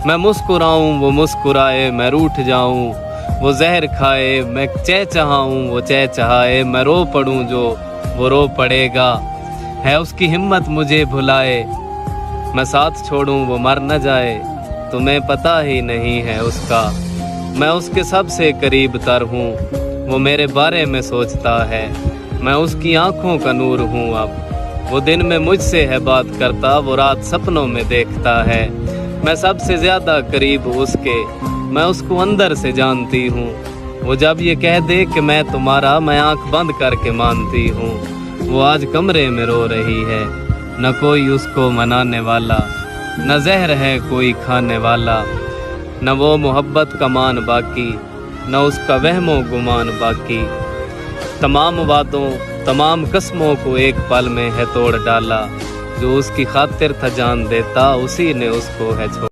میں مسکراؤں وہ مسکرائے میں روٹھ جاؤں وہ زہر کھائے میں چہچہاؤں وہ چہچہائے میں رو پڑوں جو وہ رو پڑے گا ہے اس کی ہمت مجھے بھلائے میں ساتھ چھوڑوں وہ مر نہ جائے تمہیں پتہ ہی نہیں ہے اس کا میں اس کے سب سے قریب تر ہوں وہ میرے بارے میں سوچتا ہے میں اس کی آنکھوں کا نور ہوں اب وہ دن میں مجھ سے ہے بات کرتا وہ رات سپنوں میں دیکھتا ہے میں سب سے زیادہ قریب اس کے میں اس کو اندر سے جانتی ہوں وہ جب یہ کہہ دے کہ میں تمہارا میں آنکھ بند کر کے مانتی ہوں وہ آج کمرے میں رو رہی ہے نہ کوئی اس کو منانے والا نہ زہر ہے کوئی کھانے والا نہ وہ محبت کا مان باقی نہ اس کا وہم و گمان باقی تمام وعدوں تمام قسموں کو ایک پل میں ہے توڑ ڈالا جو اس کی خاطر تھا جان دیتا اسی نے اس کو ہے چھوڑا